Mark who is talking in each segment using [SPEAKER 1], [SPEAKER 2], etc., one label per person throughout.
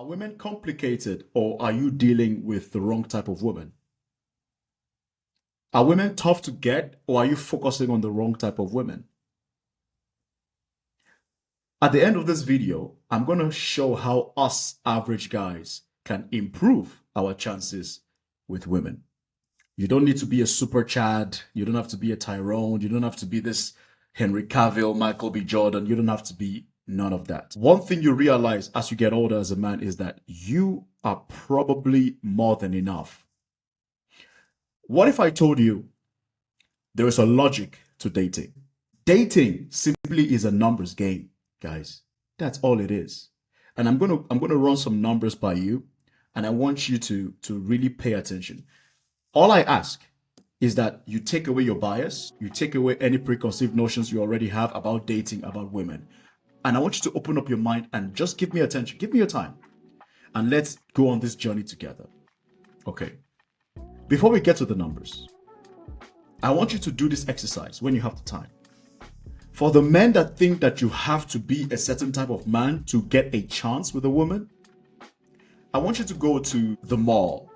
[SPEAKER 1] Are women complicated, or are you dealing with the wrong type of woman? Are women tough to get, or are you focusing on the wrong type of women? At the end of this video, I'm going to show how us average guys can improve our chances with women. You don't need to be a super Chad. You don't have to be a Tyrone. You don't have to be this Henry Cavill, Michael B. Jordan. You don't have to be none of that. One thing you realize as you get older as a man is that you are probably more than enough. What if I told you there is a logic to dating? Dating simply is a numbers game, guys. That's all it is. And I'm gonna run some numbers by you, and I want you to really pay attention. All I ask is that you take away your bias, you take away any preconceived notions you already have about dating, about women. And I want you to open up your mind and just give me attention, give me your time, and let's go on this journey together. Okay. Before we get to the numbers, I want you to do this exercise when you have the time. For the men that think that you have to be a certain type of man to get a chance with a woman, I want you to go to the mall,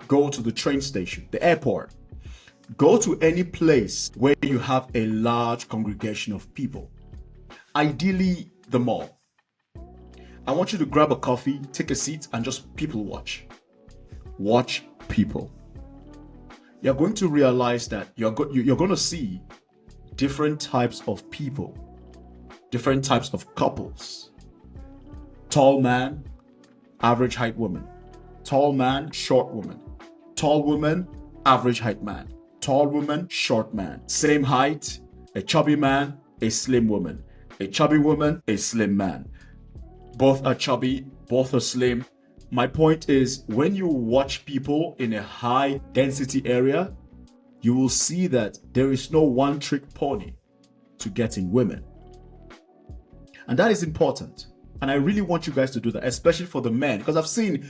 [SPEAKER 1] go to the train station, the airport, go to any place where you have a large congregation of people, ideally the mall. I want you to grab a coffee, take a seat, and just people watch. Watch people. You're going to realize that you're going to see different types of people, different types of couples. Tall man, average height woman. Tall man, short woman. Tall woman, average height man. Tall woman, short man. Same height, a chubby man, a slim woman. A chubby woman, a slim man. Both are chubby, both are slim. My point is, when you watch people in a high density area, you will see that there is no one trick pony to getting women. And that is important. And I really want you guys to do that, especially for the men, because I've seen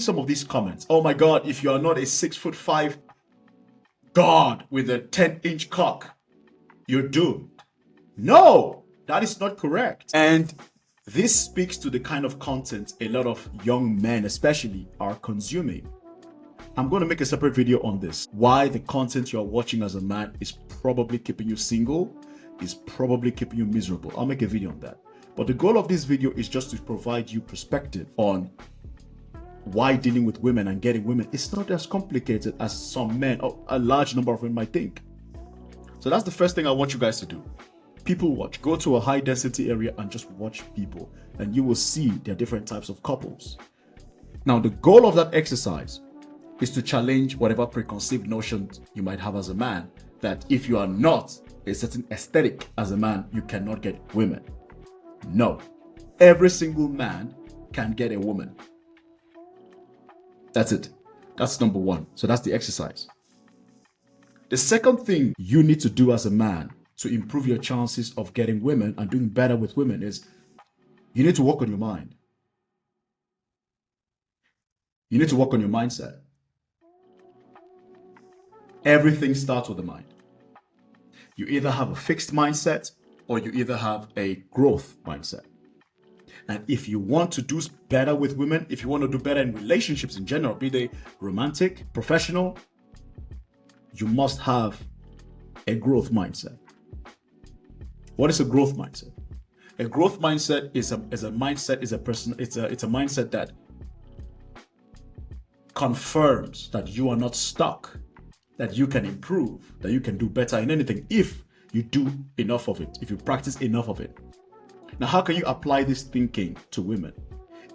[SPEAKER 1] some of these comments. Oh my God, if you are not a 6'5" god with a 10-inch cock, you're doomed. No, that is not correct. And this speaks to the kind of content a lot of young men especially are consuming. I'm going to make a separate video on this. Why the content you're watching as a man is probably keeping you single, is probably keeping you miserable. I'll make a video on that. But the goal of this video is just to provide you perspective on why dealing with women and getting women is not as complicated as some men, or a large number of men, might think. So that's the first thing I want you guys to do. People watch. Go to a high density area and just watch people, and you will see there are different types of couples. Now, the goal of that exercise is to challenge whatever preconceived notions you might have as a man, that if you are not a certain aesthetic as a man, you cannot get women. No. Every single man can get a woman. That's it. That's number one. So that's the exercise. The second thing you need to do as a man to improve your chances of getting women and doing better with women is you need to work on your mind. You need to work on your mindset. Everything starts with the mind. You either have a fixed mindset or you either have a growth mindset. And if you want to do better with women, if you want to do better in relationships in general, be they romantic, professional, you must have a growth mindset. What is a growth mindset? A growth mindset is a mindset that confirms that you are not stuck, that you can improve, that you can do better in anything if you do enough of it, if you practice enough of it. Now, how can you apply this thinking to women?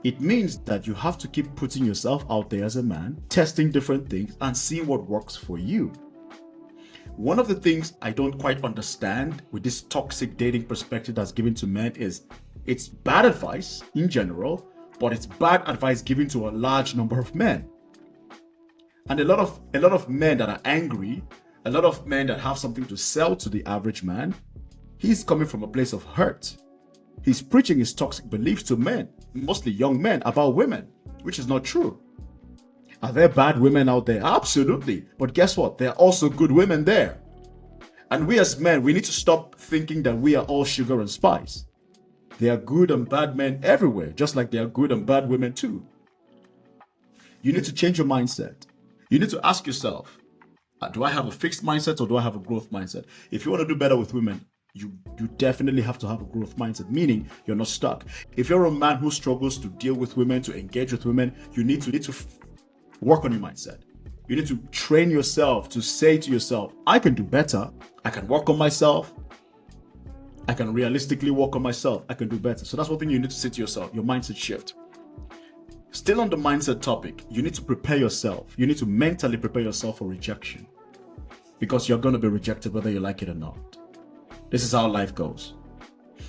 [SPEAKER 1] It means that you have to keep putting yourself out there as a man, testing different things and seeing what works for you. One of the things I don't quite understand with this toxic dating perspective that's given to men is it's bad advice in general, but it's bad advice given to a large number of men. And a lot of men that are angry, a lot of men that have something to sell to the average man, he's coming from a place of hurt. He's preaching his toxic beliefs to men, mostly young men, about women, which is not true. Are there bad women out there? Absolutely. But guess what? There are also good women there. And we as men, we need to stop thinking that we are all sugar and spice. There are good and bad men everywhere, just like there are good and bad women too. You need to change your mindset. You need to ask yourself, do I have a fixed mindset or do I have a growth mindset? If you want to do better with women, you definitely have to have a growth mindset, meaning you're not stuck. If you're a man who struggles to deal with women, to engage with women, you need to work on your mindset. You need to train yourself to say to yourself, I can do better. I can work on myself. I can realistically work on myself. I can do better. So that's one thing you need to say to yourself, your mindset shift. Still on the mindset topic, you need to prepare yourself. You need to mentally prepare yourself for rejection, because you're going to be rejected whether you like it or not. This is how life goes.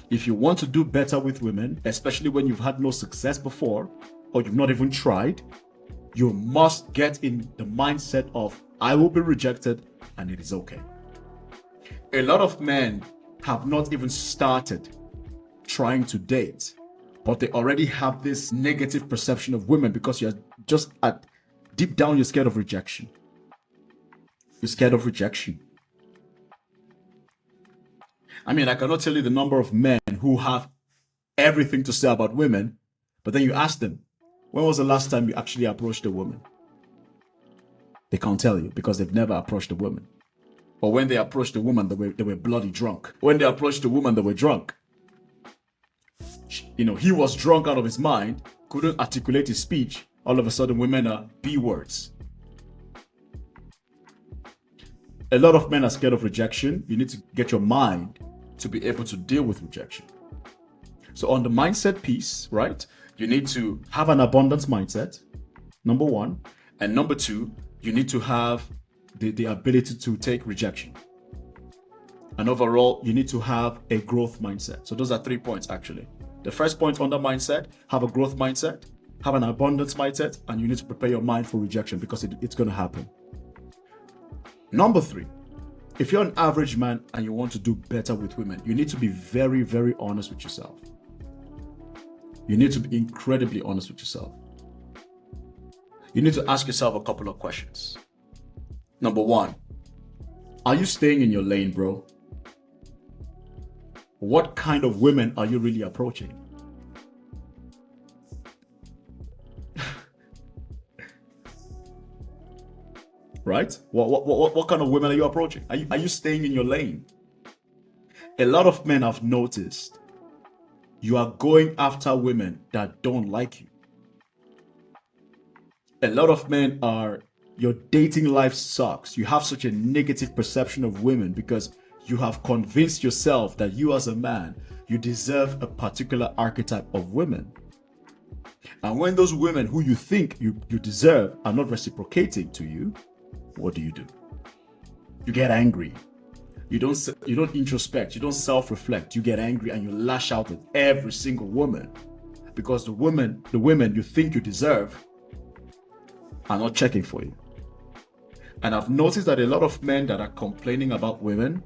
[SPEAKER 1] If you want to do better with women, especially when you've had no success before or you've not even tried, you must get in the mindset of, I will be rejected and it is okay. A lot of men have not even started trying to date, but they already have this negative perception of women because you're just deep down, you're scared of rejection. You're scared of rejection. I mean, I cannot tell you the number of men who have everything to say about women, but then you ask them, when was the last time you actually approached a woman? They can't tell you because they've never approached a woman. Or when they approached a woman, they were bloody drunk. When they approached a woman, they were drunk. You know, he was drunk out of his mind, couldn't articulate his speech. All of a sudden, women are B words. A lot of men are scared of rejection. You need to get your mind to be able to deal with rejection. So on the mindset piece, right, you need to have an abundance mindset, number one. And number two, you need to have the ability to take rejection. And overall, you need to have a growth mindset. So those are 3 points, actually. The first point under mindset, have a growth mindset, have an abundance mindset, and you need to prepare your mind for rejection because it's going to happen. Number 3, if you're an average man and you want to do better with women, you need to be very, very honest with yourself. You need to be incredibly honest with yourself. You need to ask yourself a couple of questions. Number 1, are you staying in your lane, bro? What kind of women are you really approaching? Right? What kind of women are you approaching? Are you staying in your lane? A lot of men have noticed you are going after women that don't like you. A lot of men are, your dating life sucks. You have such a negative perception of women because you have convinced yourself that you as a man, you deserve a particular archetype of women. And when those women who you think you deserve are not reciprocating to you, what do? You get angry. You don't introspect. You don't self-reflect. You get angry and you lash out at every single woman because the women you think you deserve are not checking for you. And I've noticed that a lot of men that are complaining about women,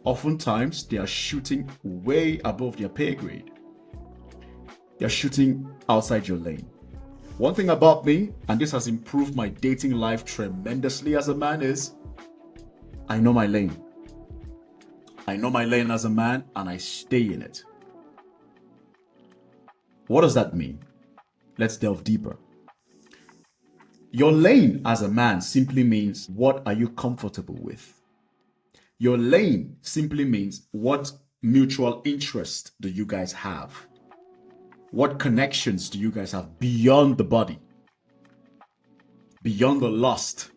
[SPEAKER 1] oftentimes they are shooting way above their pay grade. They're shooting outside your lane. One thing about me, and this has improved my dating life tremendously as a man, is I know my lane. I know my lane as a man and I stay in it. What does that mean? Let's delve deeper. Your lane as a man simply means, what are you comfortable with? Your lane simply means, what mutual interest do you guys have? What connections do you guys have beyond the body? Beyond the lust?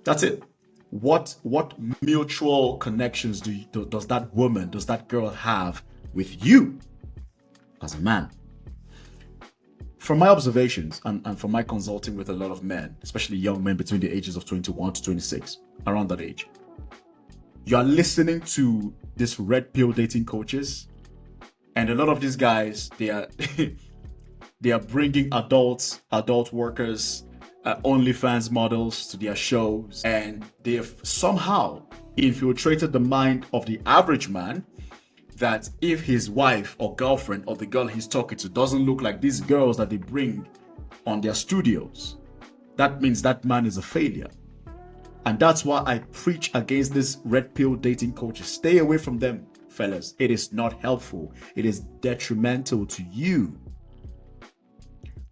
[SPEAKER 1] That's it. What mutual connections does that girl have with you as a man? From my observations and from my consulting with a lot of men, especially young men between the ages of 21 to 26, around that age, you are listening to these red pill dating coaches, and a lot of these guys, they are bringing adult workers, OnlyFans models to their shows, and they have somehow infiltrated the mind of the average man that if his wife or girlfriend or the girl he's talking to doesn't look like these girls that they bring on their studios, that means that man is a failure. And that's why I preach against this red pill dating coaches. Stay away from them. fellas, it is not helpful. It is detrimental to you.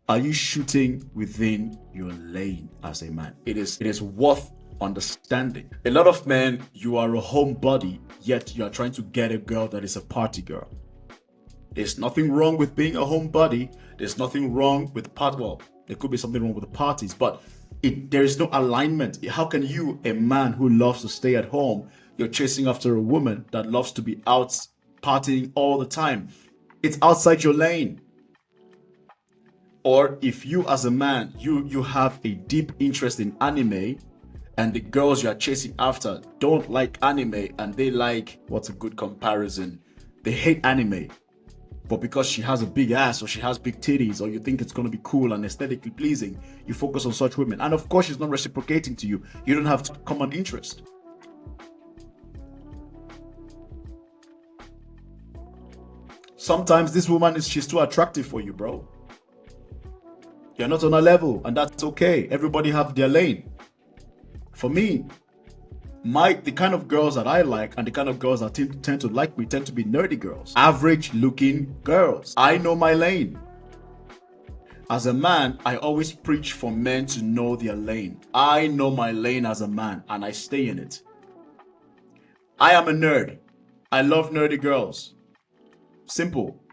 [SPEAKER 1] Are you shooting within your lane as a man? It is worth understanding. A lot of men, you are a homebody, yet you are trying to get a girl that is a party girl. There's nothing wrong with being a homebody. There's nothing wrong with well, there could be something wrong with the parties, but there is no alignment. How can you, a man who loves to stay at home, you're chasing after a woman that loves to be out partying all the time? It's outside your lane. Or if you as a man, you have a deep interest in anime, and the girls you are chasing after don't like anime, and they like, what's a good comparison? They hate anime. But because she has a big ass or she has big titties, or you think it's going to be cool and aesthetically pleasing, you focus on such women. And of course, she's not reciprocating to you. You don't have common interest. Sometimes this woman she's too attractive for you, bro. You're not on a level, and that's okay. Everybody have their lane. For me, the kind of girls that I like and the kind of girls that tend to like me tend to be nerdy girls, average looking girls. I know my lane. As a man, I always preach for men to know their lane. I know my lane as a man, and I stay in it. I am a nerd. I love nerdy girls. Simple.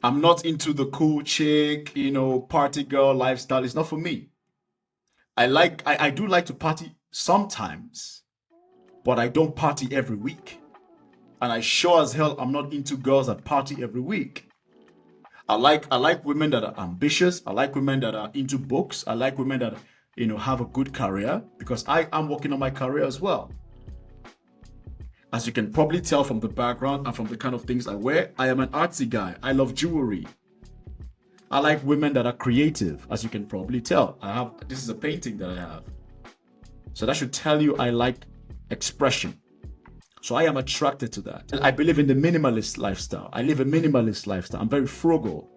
[SPEAKER 1] I'm not into the cool chick, party girl lifestyle. It's not for me. I do like to party sometimes, but I don't party every week. And I sure as hell I'm not into girls that party every week. I like women that are ambitious. I like women that are into books. I like women that have a good career, because I am working on my career as well. As you can probably tell from the background and from the kind of things I wear, I am an artsy guy. I love jewelry. I like women that are creative, as you can probably tell. This is a painting that I have. So that should tell you I like expression. So I am attracted to that. I believe in the minimalist lifestyle. I live a minimalist lifestyle. I'm very frugal.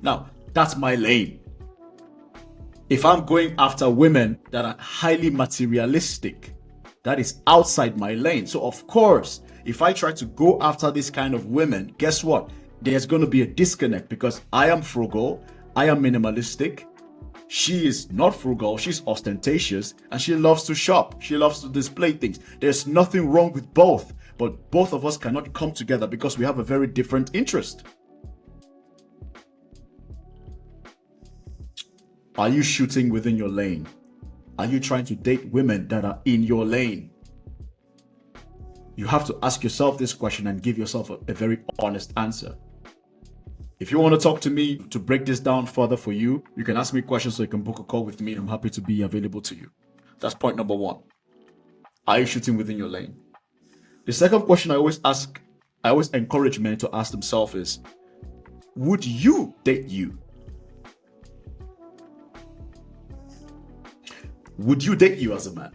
[SPEAKER 1] Now, that's my lane. If I'm going after women that are highly materialistic, that is outside my lane. So of course, if I try to go after this kind of women, guess what? There's going to be a disconnect, because I am frugal, I am minimalistic. She is not frugal, she's ostentatious, and she loves to shop. She loves to display things. There's nothing wrong with both, but both of us cannot come together because we have a very different interest. Are you shooting within your lane? Are you trying to date women that are in your lane? You have to ask yourself this question and give yourself a very honest answer. If you want to talk to me to break this down further for you, you can ask me questions so you can book a call with me. I'm happy to be available to you. That's point number one. Are you shooting within your lane? The second question I always encourage men to ask themselves is, would you date you? Would you date you as a man?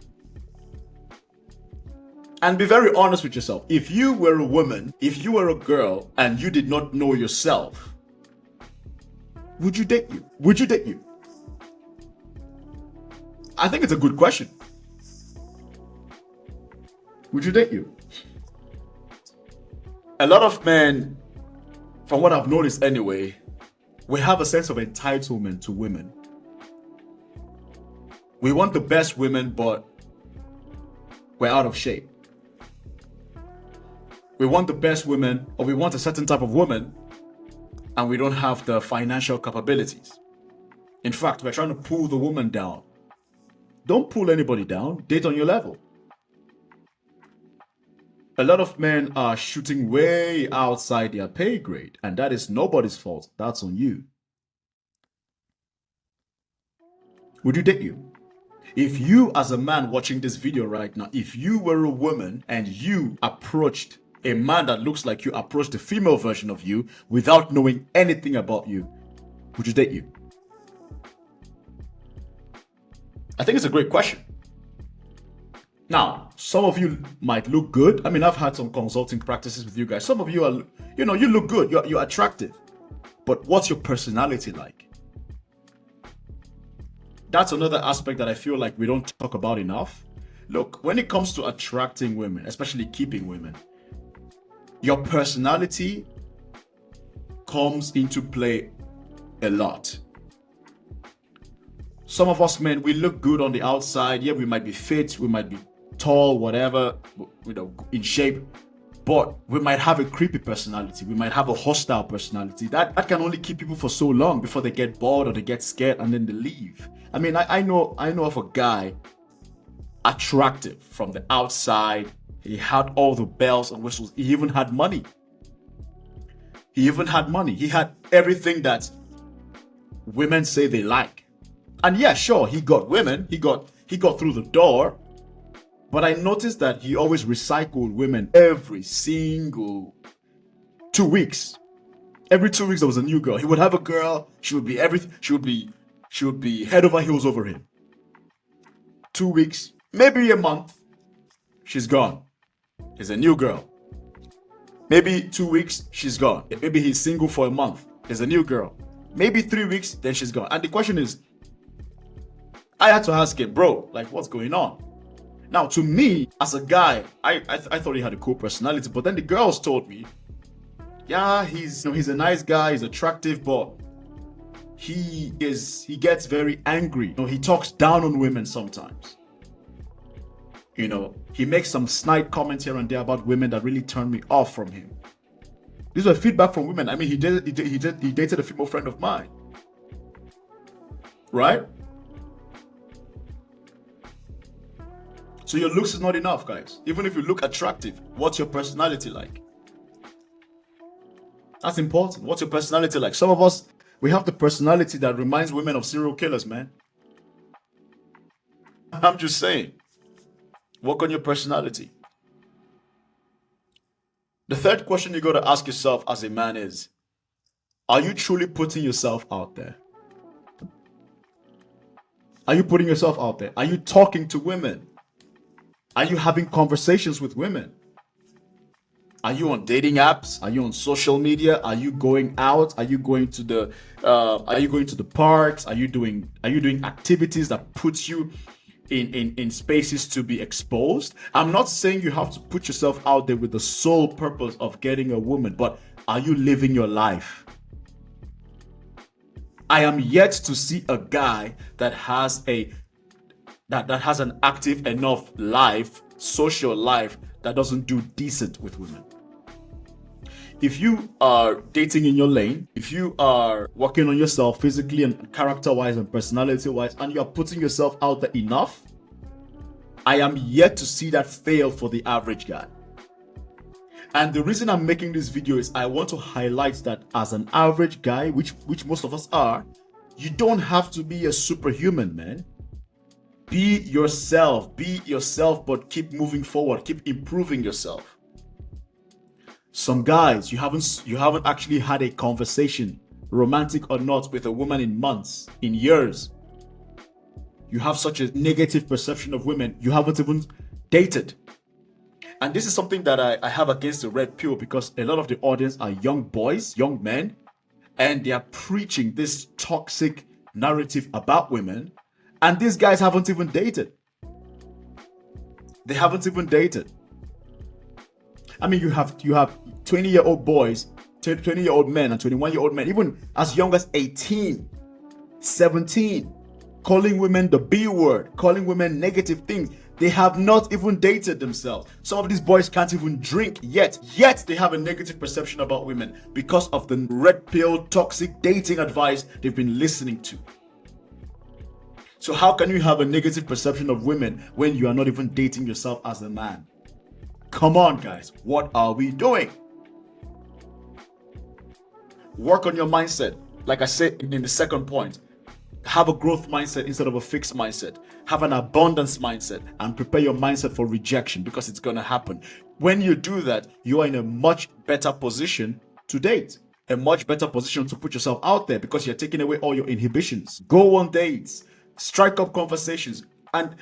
[SPEAKER 1] And be very honest with yourself. If you were a woman, if you were a girl, and you did not know yourself, would you date you? Would you date you? I think it's a good question. Would you date you? A lot of men, from what I've noticed anyway, we have a sense of entitlement to women. We want the best women, but we're out of shape. We want the best women, or we want a certain type of woman, and we don't have the financial capabilities. In fact, we're trying to pull the woman down. Don't pull anybody down. Date on your level. A lot of men are shooting way outside their pay grade, and that is nobody's fault. That's on you. Would you date you? If you, as a man watching this video right now, if you were a woman and you approached a man that looks like you, approached the female version of you without knowing anything about you, would you date you? I think it's a great question. Now, some of you might look good. I mean, I've had some consulting practices with you guys. Some of you are, you look good. You're attractive. But what's your personality like? That's another aspect that I feel like we don't talk about enough. Look, when it comes to attracting women, especially keeping women, your personality comes into play a lot. Some of us men, we look good on the outside. Yeah, we might be fit, we might be tall, whatever, in shape, but we might have a creepy personality. We might have a hostile personality. That can only keep people for so long before they get bored or they get scared and then they leave. I mean, I know of a guy, attractive from the outside. He had all the bells and whistles. He even had money. He had everything that women say they like. And yeah, sure, he got women. He got through the door. But I noticed that he always recycled women every single 2 weeks. Every 2 weeks there was a new girl. He would have a girl. She would be everything. She would be head over heels over him. 2 weeks, maybe a month, she's gone. There's a new girl. Maybe 2 weeks, she's gone. Maybe he's single for a month. There's a new girl. Maybe 3 weeks, then she's gone. And the question is, I had to ask him, bro, like, what's going on? Now, to me, as a guy, I thought he had a cool personality, but then the girls told me, yeah, he's a nice guy, he's attractive, but he gets very angry. He talks down on women sometimes. He makes some snide comments here and there about women that really turn me off from him. These were feedback from women. I mean, he dated a female friend of mine, right? So your looks is not enough, guys. Even if you look attractive, what's your personality like? That's important. What's your personality like? Some of us, we have the personality that reminds women of serial killers, man. I'm just saying. Work on your personality. The third question you got to ask yourself as a man is, are you truly putting yourself out there? Are you putting yourself out there? Are you talking to women? Are you having conversations with women? Are you on dating apps? Are you on social media? Are you going out? Are you going to the parks? Are you doing activities that puts you in spaces to be exposed? I'm not saying you have to put yourself out there with the sole purpose of getting a woman, but are you living your life? I am yet to see a guy that has an active enough life, social life, that doesn't do decent with women. If you are dating in your lane, if you are working on yourself physically and character-wise and personality-wise, and you're putting yourself out there enough, I am yet to see that fail for the average guy. And the reason I'm making this video is I want to highlight that as an average guy, which most of us are, you don't have to be a superhuman, man. Be yourself, but keep moving forward, keep improving yourself. Some guys, you haven't actually had a conversation, romantic or not, with a woman in months, in years. You have such a negative perception of women, you haven't even dated. And this is something that I have against the red pill, because a lot of the audience are young boys, young men, and they are preaching this toxic narrative about women. And these guys haven't even dated. They haven't even dated. I mean, you have 20-year-old boys, 20-year-old men and 21-year-old men, even as young as 18, 17, calling women the B word, calling women negative things. They have not even dated themselves. Some of these boys can't even drink yet they have a negative perception about women because of the red pill toxic dating advice they've been listening to. So how can you have a negative perception of women when you are not even dating yourself as a man? Come on, guys. What are we doing? Work on your mindset. Like I said in the second point, have a growth mindset instead of a fixed mindset. Have an abundance mindset and prepare your mindset for rejection, because it's going to happen. When you do that, you are in a much better position to date. A much better position to put yourself out there, because you're taking away all your inhibitions. Go on dates. Strike up conversations, and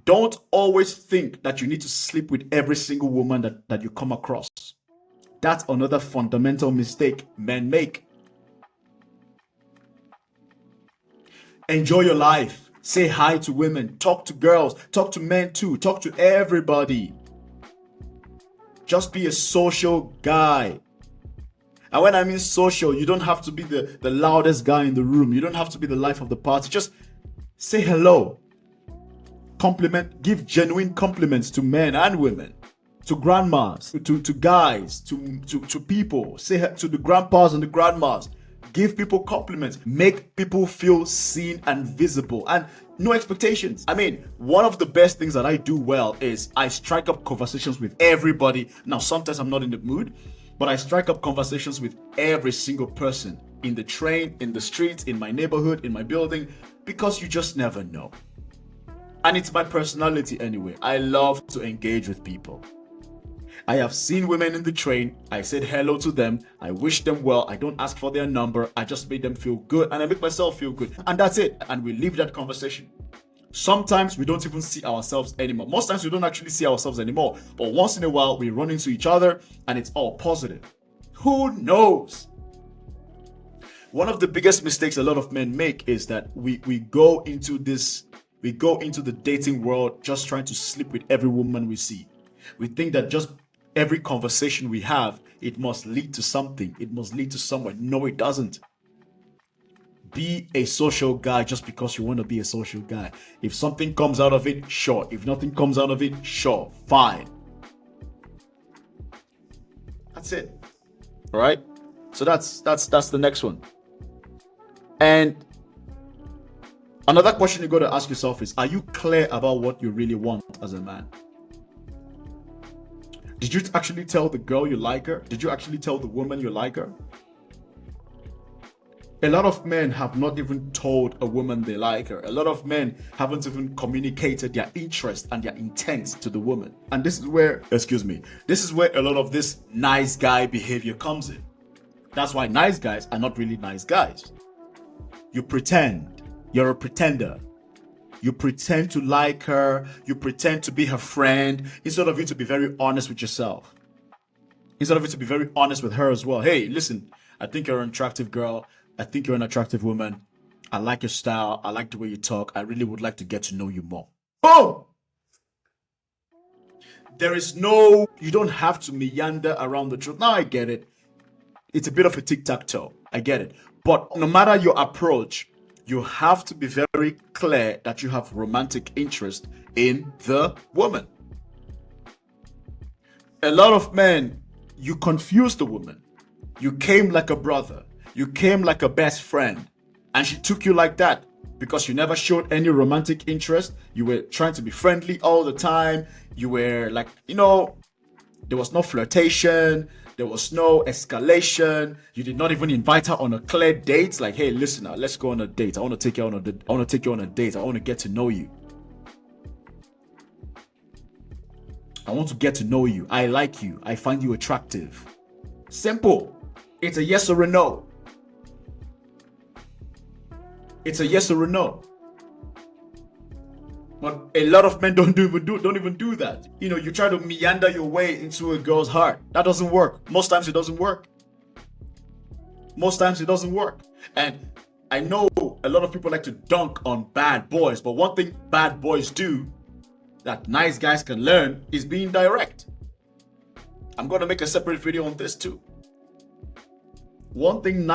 [SPEAKER 1] don't always think that you need to sleep with every single woman that you come across. That's another fundamental mistake men make. Enjoy your life. Say hi to women, talk to girls, talk to men too, talk to everybody. Just be a social guy. And when I mean social, you don't have to be the loudest guy in the room. You don't have to be the life of the party. Just say hello. Compliment, give genuine compliments to men and women, to grandmas, to guys, to people. Say to the grandpas and the grandmas. Give people compliments. Make people feel seen and visible. And no expectations. I mean, one of the best things that I do well is I strike up conversations with everybody. Now, sometimes I'm not in the mood, but I strike up conversations with every single person in the train, in the streets, in my neighborhood, in my building, because you just never know. And it's my personality anyway. I love to engage with people. I have seen women in the train. I said hello to them. I wish them well. I don't ask for their number. I just made them feel good and I make myself feel good. And that's it. And we leave that conversation. Sometimes we don't even see ourselves anymore. Most times we don't actually see ourselves anymore. But once in a while we run into each other and it's all positive. Who knows? One of the biggest mistakes a lot of men make is that we go into the dating world just trying to sleep with every woman we see. We think that just every conversation we have, it must lead to something. It must lead to somewhere. No, it doesn't. Be a social guy just because you want to be a social guy. If something comes out of it, sure. If nothing comes out of it, sure. Fine. That's it. All right? So that's the next one. And another question you got to ask yourself is, are you clear about what you really want as a man? Did you actually tell the girl you like her? Did you actually tell the woman you like her? A lot of men have not even told a woman they like her. A lot of men haven't even communicated their interest and their intent to the woman. And this is where a lot of this nice guy behavior comes in. That's why nice guys are not really nice guys. You pretend. You're a pretender. You pretend to like her. You pretend to be her friend instead of you to be very honest with yourself. Instead of you to be very honest with her as well. Hey, listen, I think you're an attractive girl. I think you're an attractive woman. I like your style. I like the way you talk. I really would like to get to know you more. Boom! You don't have to meander around the truth. Now I get it. It's a bit of a tic-tac-toe. I get it. But no matter your approach, you have to be very clear that you have romantic interest in the woman. A lot of men, you confuse the woman. You came like a brother. You came like a best friend. And she took you like that because you never showed any romantic interest. You were trying to be friendly all the time. You were like, there was no flirtation. There was no escalation. You did not even invite her on a clear date. Like, hey, listen, let's go on a date. I want to take you on a date. I want to get to know you. I want to get to know you. I like you. I find you attractive. Simple. It's a yes or a no. It's a yes or a no. But a lot of men don't even do that. You try to meander your way into a girl's heart. That doesn't work. Most times it doesn't work. And I know a lot of people like to dunk on bad boys, but one thing bad boys do that nice guys can learn is being direct. I'm going to make a separate video on this too. One thing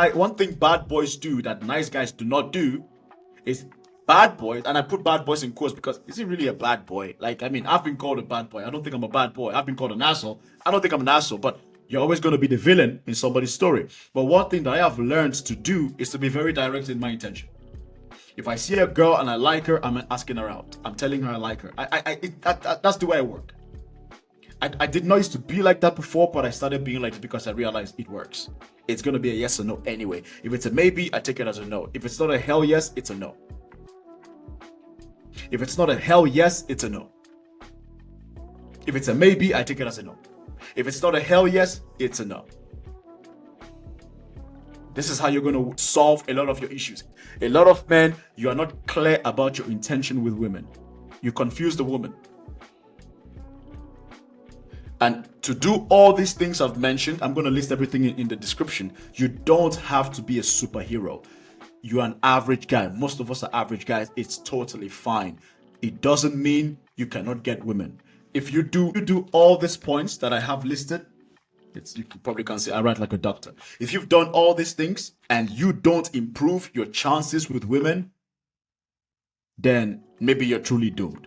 [SPEAKER 1] bad boys do that nice guys do not do is bad boys, and I put bad boys in quotes because is he really a bad boy? Like, I mean, I've been called a bad boy. I don't think I'm a bad boy. I've been called an asshole. I don't think I'm an asshole, but you're always going to be the villain in somebody's story. But one thing that I have learned to do is to be very direct in my intention. If I see a girl and I like her, I'm asking her out. I'm telling her I like her. That's the way I work. I did not used to be like that before, but I started being like it because I realized it works. It's going to be a yes or no anyway. If it's a maybe, I take it as a no. If it's not a hell yes, it's a no. If it's not a hell yes, it's a no. If it's a maybe, I take it as a no. If it's not a hell yes, it's a no. This is how you're going to solve a lot of your issues. A lot of men, you are not clear about your intention with women. You confuse the woman. And to do all these things I've mentioned, I'm going to list everything in the description. You don't have to be a superhero. you're an average guy. Most of us are average guys. It's totally fine. It doesn't mean you cannot get women. If you do all these points that I have listed, you probably can say I write like a doctor. If you've done all these things and you don't improve your chances with women, then maybe you're truly doomed.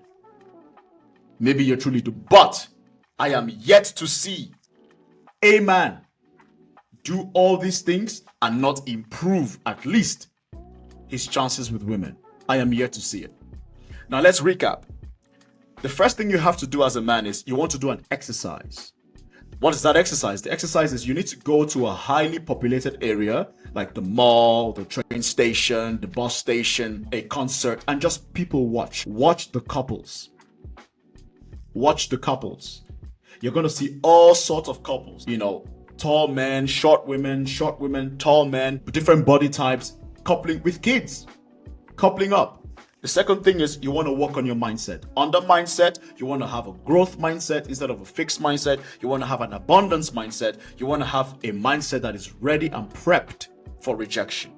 [SPEAKER 1] Maybe you're truly doomed. But I am yet to see a man do all these things and not improve at least his chances with women. I am yet to see it. Now let's recap. The first thing you have to do as a man is you want to do an exercise. What is that exercise? The exercise is you need to go to a highly populated area like the mall, the train station, the bus station, a concert, and just people watch. Watch the couples. Watch the couples. You're going to see all sorts of couples. You know, tall men, short women, tall men, different body types, coupling with kids, coupling up. The second thing is you want to work on your mindset. Under mindset, you want to have a growth mindset instead of a fixed mindset. You want to have an abundance mindset. You want to have a mindset that is ready and prepped for rejection.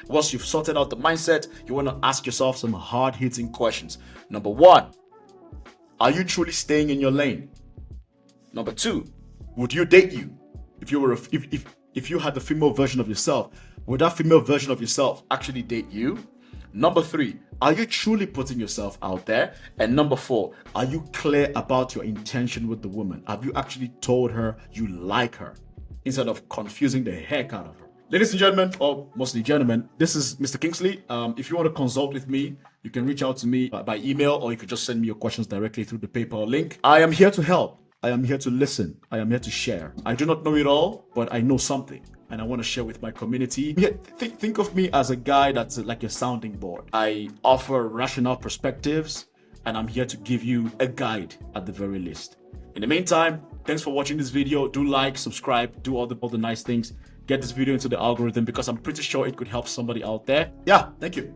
[SPEAKER 1] Once you've sorted out the mindset, you want to ask yourself some hard-hitting questions. Number one, are you truly staying in your lane? Number two, would you date you? If you had the female version of yourself, would that female version of yourself actually date you? Number three, are you truly putting yourself out there? And number four, are you clear about your intention with the woman? Have you actually told her you like her instead of confusing the heck out of her? Ladies and gentlemen, or mostly gentlemen, this is Mr. Kingsley. If you want to consult with me, you can reach out to me by email, or you can just send me your questions directly through the PayPal link. I am here to help. I am here to listen. I am here to share. I do not know it all, but I know something, and I want to share with my community. Yeah, think of me as a guy that's like a sounding board. I offer rational perspectives, and I'm here to give you a guide at the very least. In the meantime, thanks for watching this video. Do like, subscribe, do all the nice things. Get this video into the algorithm because I'm pretty sure it could help somebody out there. Yeah, thank you.